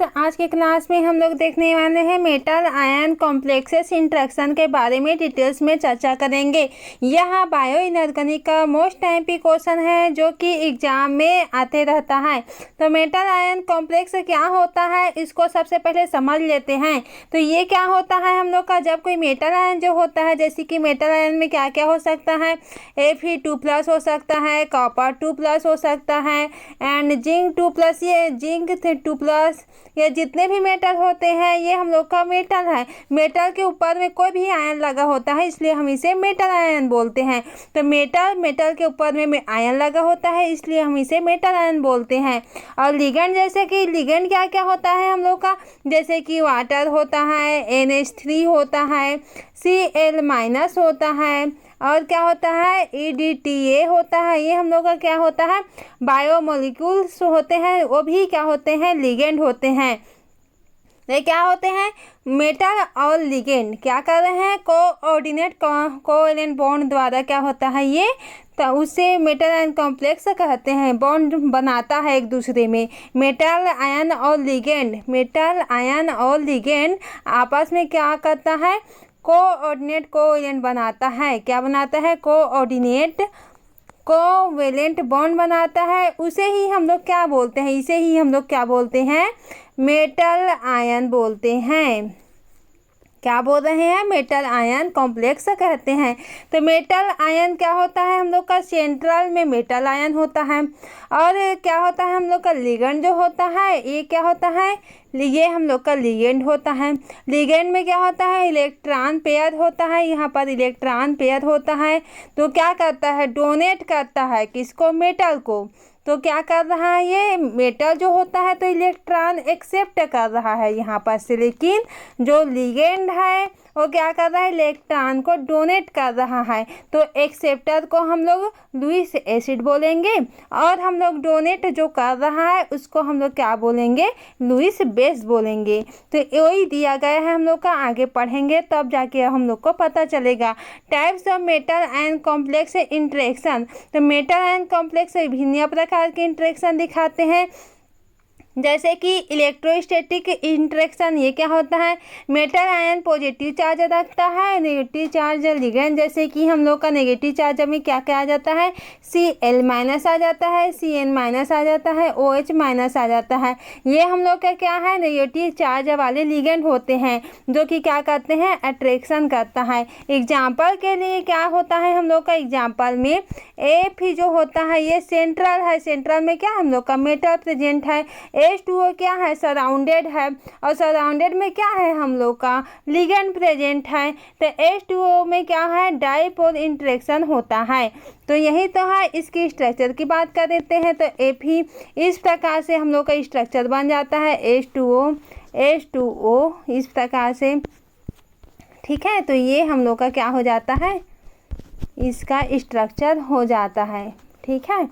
आज के क्लास में हम लोग देखने वाले हैं मेटल आयन कॉम्प्लेक्सेस इंटरेक्शन के बारे में डिटेल्स में चर्चा करेंगे। यह बायो इनऑर्गेनिक का मोस्ट टाइम क्वेश्चन है जो कि एग्जाम में आते रहता है। तो मेटल आयन कॉम्प्लेक्स क्या होता है इसको सबसे पहले समझ लेते हैं। तो ये क्या होता है हम लोग का, जब कोई मेटल आयन जो होता है, जैसे कि मेटल आयन में क्या क्या हो सकता है, Fe2+ हो सकता है, कॉपर 2+ हो सकता है एंड जिंक 2+, ये जिंक 2+, ये जितने भी मेटल होते हैं ये हम लोग का मेटल है। मेटल के ऊपर में कोई भी आयन लगा होता है इसलिए हम इसे मेटल आयन बोलते हैं। तो मेटल के ऊपर में आयन लगा होता है इसलिए हम इसे मेटल आयन बोलते हैं। और लिगेंड, जैसे कि लिगेंड क्या क्या होता है हम लोग का, जैसे कि वाटर होता है, NH3 होता है, Cl- होता है और क्या होता है, EDTA होता है। ये हम लोग का क्या होता है, बायोमोलिक्यूल्स होते हैं, वो भी क्या होते हैं, लिगेंड होते हैं। ये क्या होते हैं, मेटल और लिगेंड क्या कर रहे हैं, कोऑर्डिनेट कोवेलेंट बॉन्ड द्वारा क्या होता है ये, तो उसे मेटल आयन कॉम्प्लेक्स कहते हैं, बॉन्ड बनाता है एक दूसरे में। मेटल आयन और लिगेंड आपस में क्या करता है, कोऑर्डिनेट कोवेलेंट बनाता है। क्या बनाता है, कोऑर्डिनेट कोवेलेंट बॉन्ड बनाता है। उसे ही हम लोग क्या बोलते हैं, इसे ही हम लोग क्या बोलते हैं, मेटल आयन बोलते हैं। क्या बोल रहे हैं, मेटल आयन कॉम्प्लेक्स कहते हैं। तो मेटल आयन क्या होता है हम लोग का, सेंट्रल में मेटल आयन होता है। और क्या होता है हम लोग का, लिगेंड जो होता है ये क्या होता है, ये हम लोग का लिगेंड होता है। लिगेंड में क्या होता है, इलेक्ट्रॉन पेयर होता है, यहाँ पर इलेक्ट्रॉन पेयर होता है। तो क्या करता है, डोनेट करता है किसको, मेटल को। तो क्या कर रहा है, ये मेटल जो होता है तो इलेक्ट्रॉन एक्सेप्ट कर रहा है यहाँ पर से, लेकिन जो लिगेंड है वो क्या कर रहा है, इलेक्ट्रॉन को डोनेट कर रहा है। तो एक्सेप्टर को हम लोग लुईस एसिड बोलेंगे और हम लोग डोनेट जो कर रहा है उसको हम लोग क्या बोलेंगे, लुईस बेस बोलेंगे। तो वही दिया गया है, हम लोग का आगे पढ़ेंगे तब जाके हम लोग को पता चलेगा। Types of metal ion complex interaction. तो मेटल आयन कॉम्प्लेक्स विभिन्न प्रकार के इंटरेक्शन दिखाते हैं, जैसे कि इलेक्ट्रोस्टैटिक इंटरेक्शन। ये क्या होता है, मेटल आयन पॉजिटिव चार्ज रखता है, नेगेटिव चार्ज लिगेंड, जैसे कि हम लोग का नेगेटिव चार्ज में क्या क्या आ जाता है, Cl- आ जाता है, Cn- आ जाता है, OH- आ जाता है। ये हम लोग का क्या है, नेगेटिव चार्ज वाले लिगेंड होते हैं जो कि क्या करते हैं, अट्रैक्शन करता है। एग्जाम्पल के लिए क्या होता है हम लोग का, एग्जाम्पल में Fe जो होता है ये सेंट्रल है, सेंट्रल में क्या हम लोग का मेटल प्रेजेंट है। H2O क्या है, सराउंडेड है और सराउंडेड में क्या है हम लोग का, लिगेंड प्रेजेंट है। तो H2O में क्या है, डाइपोल इंटरेक्शन होता है। तो यही तो है, इसकी स्ट्रक्चर की बात कर देते हैं। तो Fe इस प्रकार से हम लोग का स्ट्रक्चर बन जाता है, H2O इस प्रकार से, ठीक है। तो ये हम लोग का क्या हो जाता है, इसका स्ट्रक्चर हो जाता है, ठीक है,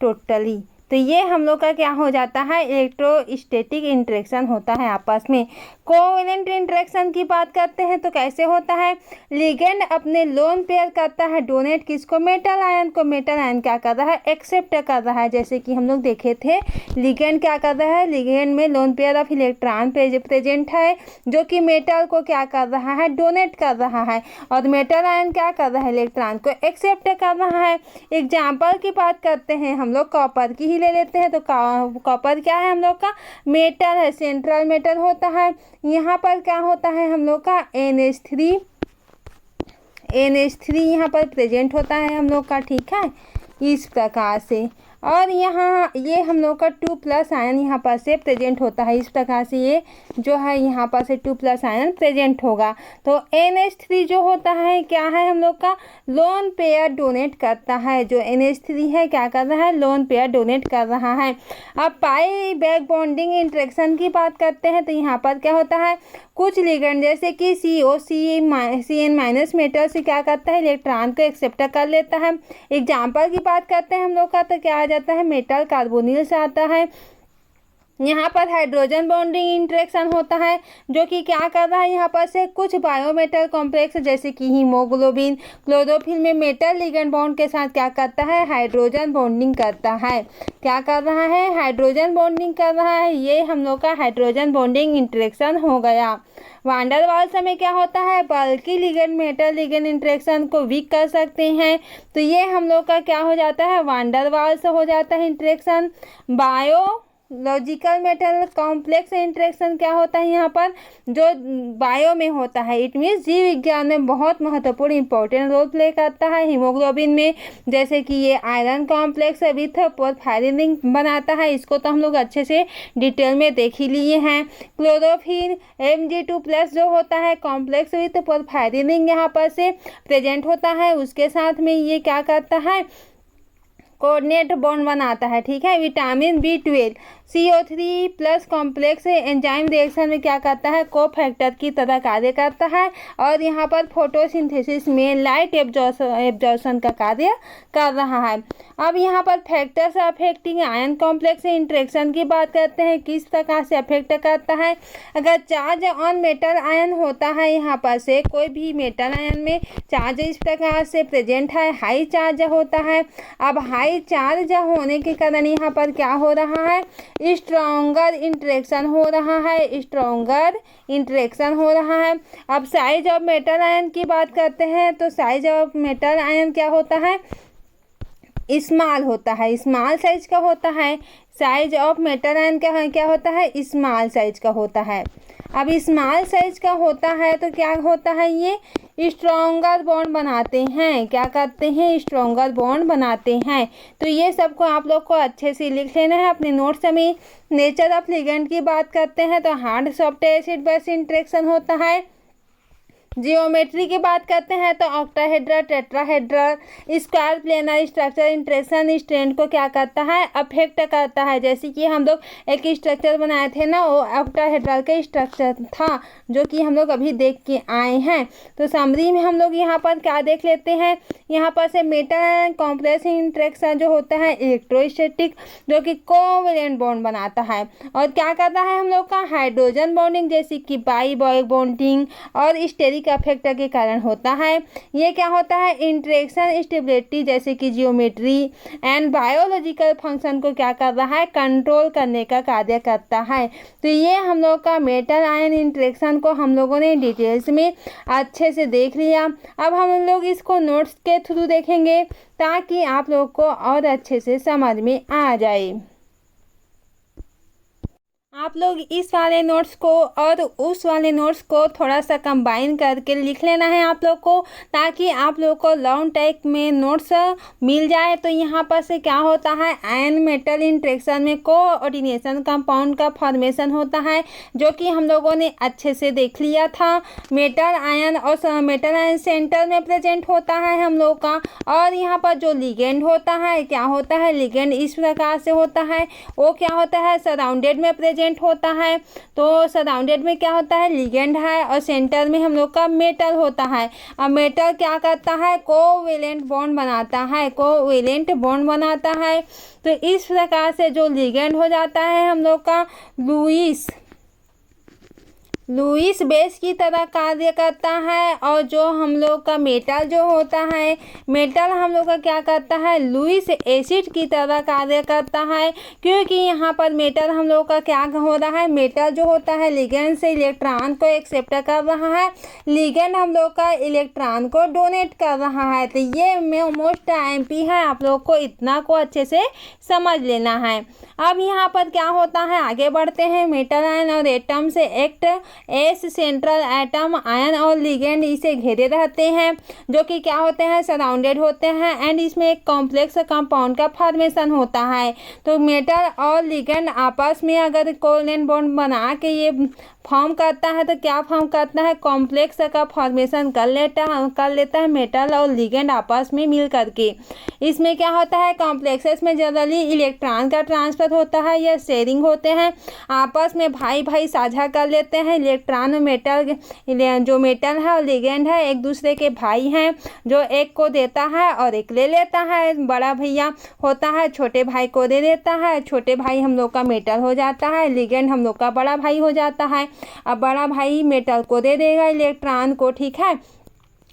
टोटली। तो ये हम लोग का क्या हो जाता है, इलेक्ट्रोस्टैटिक इंटरेक्शन होता है आपस में। कोवेलेंट इंटरेक्शन की बात करते हैं तो कैसे होता है, लिगेंड अपने लोन पेयर करता है डोनेट किसको, मेटल आयन को। मेटल आयन क्या कर रहा है, एक्सेप्ट कर रहा है, जैसे कि हम लोग देखे थे लिगेंड क्या कर रहा है, लिगेंड में lone pair of electron present है जो कि मेटल को क्या कर रहा है, डोनेट कर रहा है। और मेटल आयन क्या कर रहा है, इलेक्ट्रॉन को एक्सेप्ट कर रहा है। एग्जाम्पल की बात करते हैं हम लोग, कॉपर की ही ले लेते हैं। तो कॉपर क्या है हम लोग का, मेटल है, सेंट्रल मेटल होता है। यहाँ पर क्या होता है हम लोग का, NH3 यहाँ पर प्रेजेंट होता है हम लोग का, ठीक है, इस प्रकार से। और यहाँ ये हम लोग का 2+ आयन यहाँ पर से प्रेजेंट होता है, इस प्रकार से ये जो है यहाँ पर से 2+ आयन प्रेजेंट होगा। तो NH3 जो होता है क्या है हम लोग का, लोन पेयर डोनेट करता है। जो NH3 है क्या कर रहा है, लोन पेयर डोनेट कर रहा है। अब पाई बैक बॉन्डिंग इंटरेक्शन की बात करते हैं तो यहाँ पर क्या होता है, कुछ लिगेंड जैसे कि Cn- मेटल से क्या करता है, इलेक्ट्रॉन को एक्सेप्ट कर लेता है। एग्जाम्पल की बात करते हैं हम लोग का तो क्या आ जाता है, मेटल कार्बोनिल से आता है। यहाँ पर हाइड्रोजन बॉन्डिंग इंटरेक्शन होता है जो कि क्या कर रहा है, यहाँ पर से कुछ बायोमेटल कॉम्प्लेक्स जैसे कि हीमोग्लोबिन क्लोरोफिल में मेटल लिगेंड बॉन्ड के साथ क्या करता है, हाइड्रोजन बॉन्डिंग करता है। क्या कर रहा है, हाइड्रोजन बॉन्डिंग कर रहा है। ये हम लोग का हाइड्रोजन बॉन्डिंग इंटरेक्शन हो गया। वांडर वाल्स में क्या होता है, बल्कि लिगेंड मेटल लिगेंड इंटरेक्शन को वीक कर सकते हैं। तो ये हम लोग का क्या हो जाता है, वांडर वाल्स हो जाता है interaction. Biological metal complex interaction क्या होता है, यहाँ पर जो बायो में होता है, इट मीन्स जीव विज्ञान में बहुत महत्वपूर्ण इंपॉर्टेंट रोल प्ले करता है। हीमोग्लोबिन में जैसे कि ये आयरन कॉम्प्लेक्स विथ पोरफायरिन बनाता है, इसको तो हम लोग अच्छे से डिटेल में देख ही लिए हैं। क्लोरोफिल Mg2+ जो होता है कॉम्प्लेक्स विथ पोरफायरिन यहाँ पर से प्रेजेंट होता है, उसके साथ में ये क्या करता है, कोऑर्डिनेट बॉन्ड बनाता है। ठीक है, vitamin B12 CO3+ complex enzyme reaction में क्या करता है, कोफैक्टर की तरह कार्य करता है और यहाँ पर फोटोसिंथेसिस में लाइट एब्जॉर्प्शन का कार्य कर रहा है। अब यहाँ पर factors affecting ion complex interaction की बात करते हैं, किस प्रकार से अफेक्ट करता है। अगर चार्ज ऑन मेटल आयन होता है, यहाँ पर से कोई भी मेटल आयन में चार्ज इस प्रकार से प्रेजेंट है, हाई चार्ज होता है। अब हाई चार्ज होने के कारण यहाँ पर क्या हो रहा है, स्ट्रॉन्गर इंटरेक्शन हो रहा है, स्ट्रॉन्गर इंटरेक्शन हो रहा है। अब साइज ऑफ मेटल आयन की बात करते हैं, तो साइज ऑफ मेटल आयन क्या होता है, स्मॉल होता है, स्मॉल साइज का होता है। साइज ऑफ मेटल आयन क्या होता है, स्मॉल साइज का होता है। अब स्मॉल साइज का होता है तो क्या होता है, ये स्ट्रॉन्गर बॉन्ड बनाते हैं। क्या करते हैं, स्ट्रॉन्गर बॉन्ड बनाते हैं। तो ये सबको आप लोग को अच्छे से लिख लेना है अपने नोट्स में। नेचर ऑफ लिगेंड की बात करते हैं तो hard soft acid base interaction होता है। जियोमेट्री की बात करते हैं तो octahedral tetrahedral square planar structure interaction strength को क्या करता है, अफेक्ट करता है। जैसे कि हम लोग एक स्ट्रक्चर बनाए थे ना, वो ऑक्टाहेड्रल का स्ट्रक्चर था जो कि हम लोग अभी देख के आए हैं। तो समरी में हम लोग यहाँ पर क्या देख लेते हैं, यहाँ पर से मेटल एंड कॉम्प्लेक्स इंटरेक्शन जो होता है इलेक्ट्रोस्टैटिक, जो कि कोवेलेंट बॉन्ड बनाता है। और क्या करता है हम लोग का, हाइड्रोजन बॉन्डिंग जैसे कि बाई बॉन्डिंग और स्टेरिक फैक्टर के कारण होता है। ये क्या होता है, इंटरेक्शन स्टेबिलिटी जैसे कि जियोमेट्री एंड बायोलॉजिकल फंक्शन को क्या कर रहा है, कंट्रोल करने का कार्य करता है। तो ये हम लोग का मेटल आयन इंटरेक्शन को हम लोगों ने डिटेल्स में अच्छे से देख लिया। अब हम लोग इसको नोट्स के थ्रू देखेंगे ताकि आप लोग को और अच्छे से समझ में आ जाए। आप लोग इस वाले नोट्स को और उस वाले नोट्स को थोड़ा सा कंबाइन करके लिख लेना है आप लोग को, ताकि आप लोग को लॉन्ग टाइप में नोट्स मिल जाए। तो यहाँ पर से क्या होता है, आयन मेटल इंटरेक्शन में कोऑर्डिनेशन कंपाउंड का फॉर्मेशन होता है, जो कि हम लोगों ने अच्छे से देख लिया था। मेटल आयन और मेटल आयन सेंटर में प्रेजेंट होता है हम लोग का। और यहाँ पर जो लिगेंड होता है, क्या होता है, लिगेंड इस प्रकार से होता है, वो क्या होता है, सराउंडेड में प्रेजेंट होता है। तो सराउंडेड में क्या होता है, लिगेंड है और सेंटर में हम लोग का मेटल होता है। अब मेटल क्या करता है, कोवेलेंट बॉन्ड बनाता है, कोवेलेंट बॉन्ड बनाता है। तो इस प्रकार से जो लिगेंड हो जाता है हम लोग का लुईस बेस की तरह कार्य करता है। और जो हम लोग का मेटल जो होता है, मेटल हम लोग का क्या करता है, लुईस एसिड की तरह कार्य करता है। क्योंकि यहाँ पर मेटल हम लोग का क्या हो रहा है, मेटल जो होता है लिगेंड से इलेक्ट्रॉन को एक्सेप्ट कर रहा है, लिगेंड हम लोग का इलेक्ट्रॉन को डोनेट कर रहा है। तो ये मोस्ट एमपी है, आप लोग को इतना को अच्छे से समझ लेना है। अब यहाँ पर क्या होता है, आगे बढ़ते हैं। मेटल आयन और एटम से act S central atom ion और लिगेंड इसे घेरे रहते हैं, जो कि क्या होते हैं, सराउंडेड होते हैं। एंड इसमें एक कॉम्प्लेक्स कंपाउंड का फॉर्मेशन होता है। तो मेटल और लिगेंड आपस में अगर कोवेलेंट बॉन्ड बना के ये फॉर्म करता है तो क्या फॉर्म करता है, कॉम्प्लेक्स का फॉर्मेशन कर लेता है मेटल और लिगेंड आपस में मिल करके। इसमें क्या होता है, कॉम्प्लेक्सेस में जनरली इलेक्ट्रॉन का ट्रांसफर बराबर होता है या शेयरिंग होते हैं, आपस में भाई भाई साझा कर लेते हैं। इलेक्ट्रॉन और मेटल, जो मेटल है और लिगेंड है एक दूसरे के भाई हैं, जो एक को देता है और एक ले लेता है। बड़ा भैया होता है छोटे भाई को दे देता है, छोटे भाई हम लोग का मेटल हो जाता है, लिगेंड हम लोग का बड़ा भाई हो जाता है। अब बड़ा भाई मेटल को दे देगा इलेक्ट्रॉन को, ठीक है।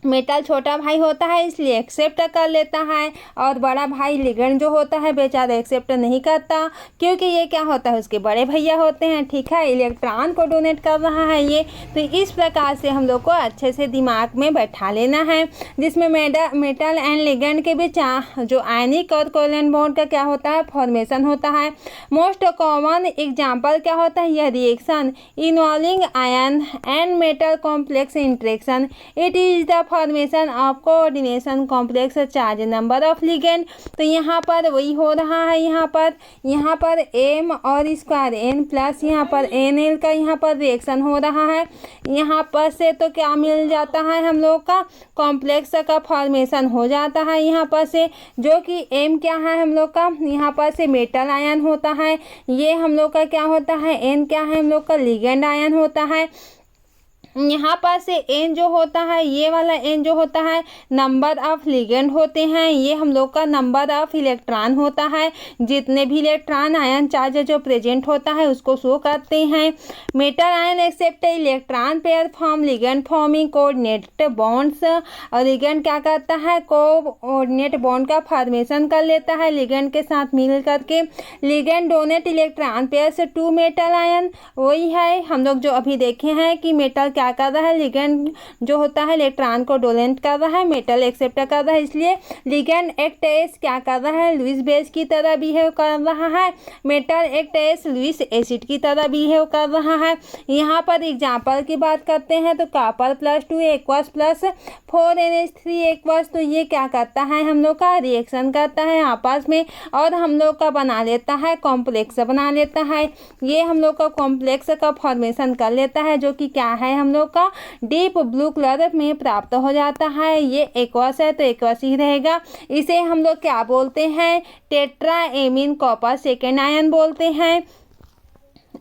मेटल छोटा भाई होता है इसलिए एक्सेप्ट कर लेता है, और बड़ा भाई लिगेंड जो होता है बेचारा एक्सेप्ट नहीं करता, क्योंकि ये क्या होता है उसके बड़े भैया होते हैं, ठीक है। इलेक्ट्रॉन को डोनेट कर रहा है ये। तो इस प्रकार से हम लोग को अच्छे से दिमाग में बैठा लेना है, जिसमें मेटल एंड लिगेंड के बीच जो आयनिक और कोवेलेंट बॉन्ड का क्या होता है, फॉर्मेशन होता है। मोस्ट कॉमन एग्जाम्पल क्या होता है, यह reaction involving ion and metal complex interaction. It is the formation of coordination complex charge number of ligand. तो यहाँ पर वही हो रहा है, यहाँ पर एम और स्क्वायर एन प्लस यहाँ पर एन एल का यहाँ पर रिएक्शन हो रहा है। यहाँ पर से तो क्या मिल जाता है, हम लोग का कॉम्प्लेक्स का फॉर्मेशन हो जाता है यहाँ पर से, जो कि एम क्या है हम लोग का, यहाँ पर से मेटल आयन होता है। ये हम लोग का क्या होता है, एन क्या है हम लोग का लिगेंड आयन होता है। यहाँ पर से एन जो होता है, ये वाला एन जो होता है नंबर ऑफ लिगेंड होते हैं, ये हम लोग का नंबर ऑफ इलेक्ट्रॉन होता है। जितने भी इलेक्ट्रॉन आयन चार्ज जो प्रेजेंट होता है उसको शो करते हैं। Metal ion accept electron pair form ligand forming coordinate bonds. और लिगेंड क्या करता है, कोऑर्डिनेट बॉन्ड का फॉर्मेशन कर लेता है लिगेंड के साथ मिल करके। Ligand donate electron pairs to metal ion. वही है हम लोग जो अभी देखे हैं कि मेटल क्या कर रहा है, लिगेंड जो होता है इलेक्ट्रॉन को डोनेट कर रहा है, मेटल एक्सेप्ट कर रहा है, इसलिए लिगेंड एक्ट एज क्या कर रहा है, लुईस बेस की तरह बिहेव कर रहा है। Metal act as Lewis acid की तरह बिहेव कर रहा है। यहाँ पर एग्जाम्पल की बात करते हैं तो कॉपर +2 एक्वस +4 NH3 एक्वस। तो ये क्या करता है, हम लोग का रिएक्शन करता है आपस में और हम लोग का बना लेता है कॉम्प्लेक्स बना लेता है। ये हम लोग का कॉम्प्लेक्स का फॉर्मेशन कर लेता है, जो कि क्या है हम लोग का डीप ब्लू कलर में प्राप्त हो जाता है। ये एक्वस है तो एक्वस ही रहेगा। इसे हम लोग क्या बोलते हैं, tetra amine copper second ion बोलते हैं।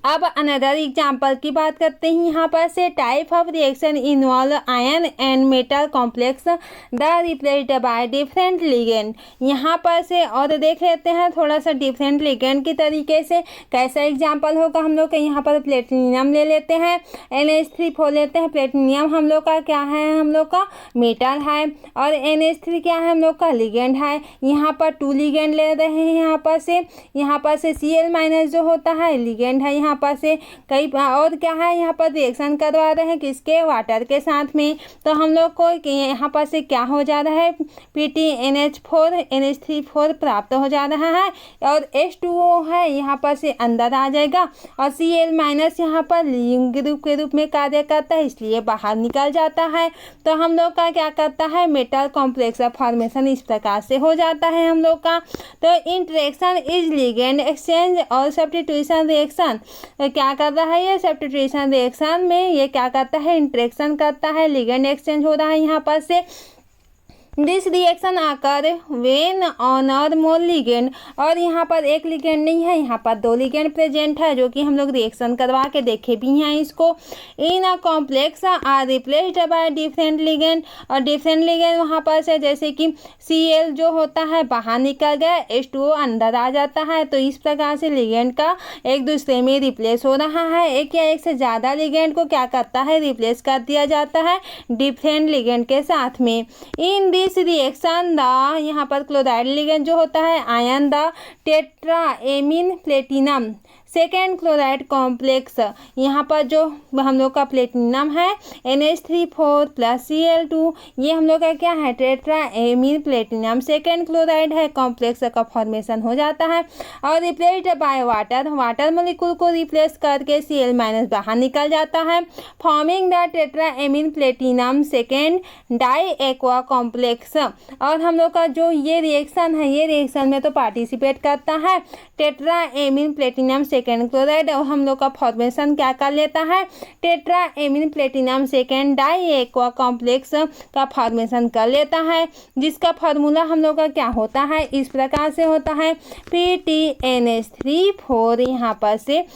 अब अनदर एग्जाम्पल की बात करते हैं। यहाँ पर से type of reaction involve ion and metal complex the replaced by different ligand. यहाँ पर से और देख लेते हैं थोड़ा सा डिफरेंट लिगेंड की तरीके से कैसा एग्जाम्पल होगा। हम लोग का यहाँ पर प्लेटिनियम ले लेते हैं, NH3 लेते हैं। प्लेटिनियम हम लोग का क्या है, हम लोग का मेटल है, और NH3 क्या है हम लोग का लिगेंड है। यहाँ पर 2 लिगेंड ले रहे हैं। यहाँ पर से Cl- जो होता है लिगेंड है। यहाँ पर से कई और क्या है, यहाँ पर रिएक्शन करवा रहे हैं किसके, वाटर के साथ में। तो हम लोग को यहाँ पर से क्या हो जा रहा है, PTNH4 NH3 प्राप्त हो जा रहा है, और H2O है यहाँ पर से अंदर आ जाएगा, और Cl- यहाँ पर लिंक ग्रुप के रूप में कार्य करता है, इसलिए बाहर निकल जाता है। तो हम लोग का क्या करता है, मेटल कॉम्प्लेक्स फॉर्मेशन इस प्रकार से हो जाता है हम लोग का। तो इंटरेक्शन इज लिगेंड एक्सचेंज और सब्स्टिट्यूशन रिएक्शन। तो क्या कर रहा है, ये सब्स्टिट्यूशन रिएक्शन में ये क्या करता है, इंटरेक्शन करता है, लिगेंड एक्सचेंज हो रहा है यहाँ पर से। दिस रिएक्शन आकर वेन ऑन और मोर लिगेंड, और यहाँ पर एक लिगेंड नहीं है, यहाँ पर 2 लिगेंड प्रेजेंट है, जो कि हम लोग रिएक्शन करवा के देखे भी हैं इसको। In a complex are replaced by different ligand, और डिफरेंट लिगेंड वहाँ पर से जैसे कि Cl जो होता है बाहर निकल गया, H2O अंदर आ जाता है। तो इस प्रकार से लिगेंड का एक दूसरे में रिप्लेस हो रहा है। एक या एक से ज़्यादा लिगेंड को क्या करता है, रिप्लेस कर दिया जाता है डिफरेंट लिगेंड के साथ में। इन इस रिएक्शन द यहाँ पर क्लोराइड लिगेंड जो होता है ion the tetra amine platinum second chloride complex. यहाँ पर जो हम लोग का प्लेटिनम है NH3 + Cl2, ये हम लोग का क्या है, tetra amine platinum second chloride है, कॉम्प्लेक्स का फॉर्मेशन हो जाता है। और रिप्लेस्ड बाय वाटर मोलिक्यूल को रिप्लेस करके Cl- बाहर निकल जाता है, forming the tetra amine platinum second di aqua complex. और हम लोग का जो ये रिएक्शन है, ये रिएक्शन में तो पार्टिसिपेट करता है tetra amine platinum second chloride और हम लोग का फॉर्मेशन क्या कर लेता है, tetra amine platinum second di aqua complex का फॉर्मेशन कर लेता है, जिसका फार्मूला हम लोग का क्या होता है, इस प्रकार से होता है PTNH3 यहाँ पर से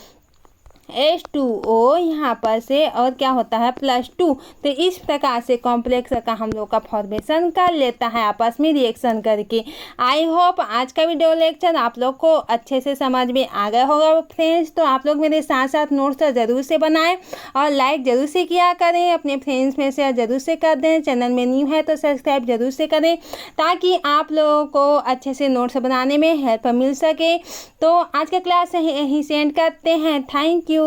H2O यहाँ पर से और क्या होता है +2। तो इस प्रकार से कॉम्प्लेक्स का हम लोग का फॉर्मेशन कर लेता है आपस में रिएक्शन करके। आई होप आज का वीडियो लेक्चर आप लोग को अच्छे से समझ में आ गया होगा फ्रेंड्स। तो आप लोग मेरे साथ साथ नोट्स ज़रूर से बनाएं और लाइक ज़रूर से किया करें, अपने फ्रेंड्स में शेयर ज़रूर से कर दें, चैनल में न्यू है तो सब्सक्राइब ज़रूर से करें ताकि आप लोगों को अच्छे से नोट्स बनाने में हेल्प मिल सके। तो आज का क्लास यहीं सेंड करते हैं। Thank you.